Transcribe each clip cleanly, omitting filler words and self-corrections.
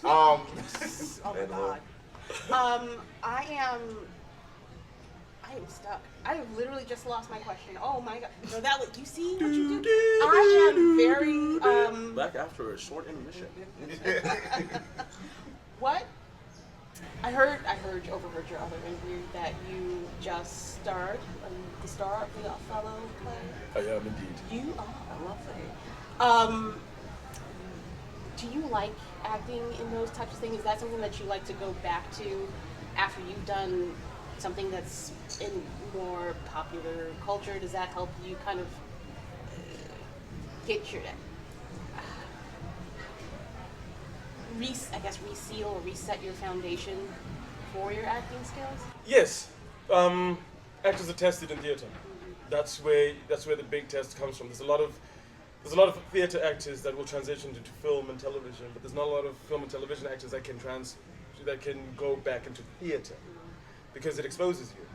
Oh my God. I am stuck. I have literally just lost my question. Oh my God. No, that you see what you do? I am very Back after a short intermission. What? I overheard your other interview that you just starred the star of the Othello play. I am indeed. You are lovely. Do you like acting in those types of things? Is that something that you like to go back to after you've done something that's in more popular culture? Does that help you kind of get your reseal or reset your foundation for your acting skills? Yes. Actors are tested in theater. That's where the big test comes from. There's a lot of theater actors that will transition into film and television, but there's not a lot of film and television actors that can go back into theater because it exposes you.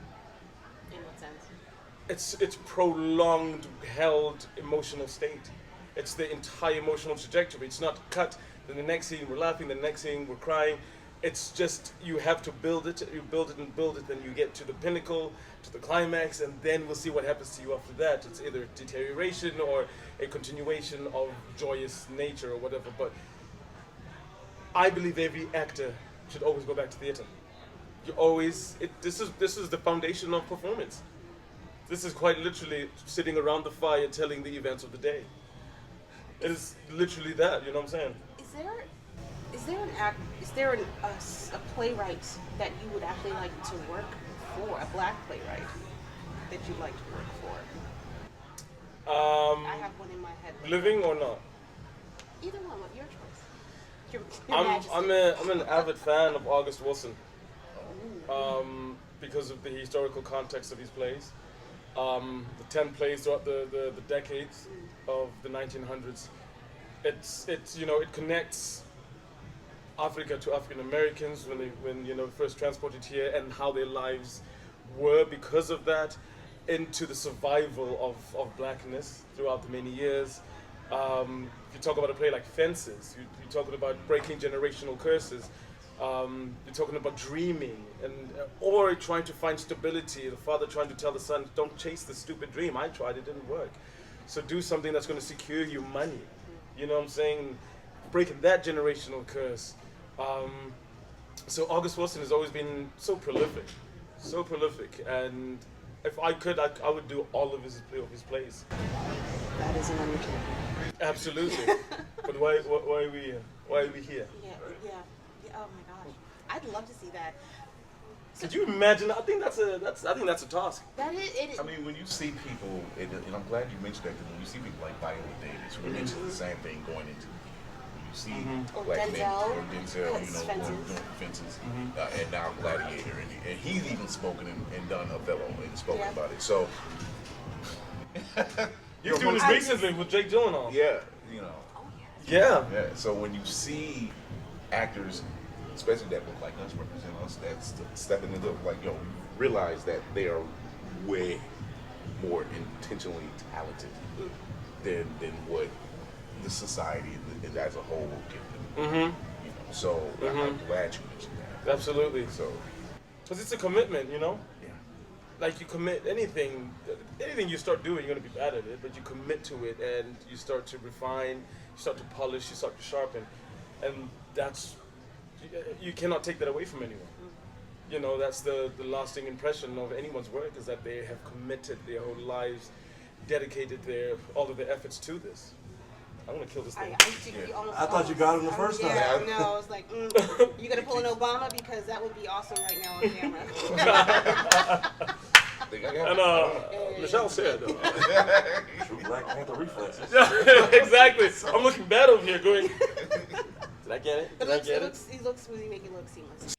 In what sense? It's prolonged, held emotional state. It's the entire emotional trajectory. It's not cut. Then the next scene we're laughing, the next scene we're crying. It's just you have to build it. You build it and build it. Then you get to the pinnacle, to the climax, and then we'll see what happens to you after that. It's either deterioration or a continuation of joyous nature or whatever. But I believe every actor should always go back to theater. This is the foundation of performance. This is quite literally sitting around the fire telling the events of the day. It is literally that, you know what I'm saying? Is there a playwright that you would actually like to work for, a black playwright that you'd like to work for? I have one in my head. Living or not? Either one, what's your choice? Your Majesty. I'm an avid fan of August Wilson. Because of the historical context of his plays. The 10 plays throughout the decades of the 1900s. It connects Africa to African Americans when first transported here, and how their lives were because of that, into the survival of blackness throughout the many years. You talk about a play like Fences. You're talking about breaking generational curses. You're talking about dreaming or trying to find stability. The father trying to tell the son, don't chase the stupid dream. I tried, it didn't work. So do something that's going to secure you money. You know what I'm saying? Breaking that generational curse. So August Wilson has always been so prolific. And if I could, I would do all of his plays. That is an undertaking. Absolutely. But why are we here? Yeah. Oh my gosh, I'd love to see that. Could you imagine? I think that's a task. That is. It is. I mean, when you see people, and I'm glad you mentioned that, because when you see people like Viola Davis, who mentioned the same thing going into when you see black men or Denzel, doing Fences, and now Gladiator, and he's even spoken and done Othello and spoken about it. So He's doing this recently with Jake Gyllenhaal. Yeah, Yeah. So when you see actors, especially that look like us, represent us, that's stepping into realize that they are way more intentionally talented than what the society and as a whole will give them. So I'm glad you mentioned that. Absolutely. So, because it's a commitment, Yeah. Like you commit anything you start doing, you're gonna be bad at it. But you commit to it, and you start to refine, you start to polish, you start to sharpen, and you cannot take that away from anyone. That's the lasting impression of anyone's work, is that they have committed their whole lives, dedicated all of their efforts to this. I'm gonna kill this thing. I thought you got him the first time. Yeah, no, I was like, you gonna pull an Obama, because that would be awesome right now on camera. And Michelle said, True Black Panther reflexes. exactly. I'm looking bad over here, going. Did I get it? He looks smooth. You make it look seamless.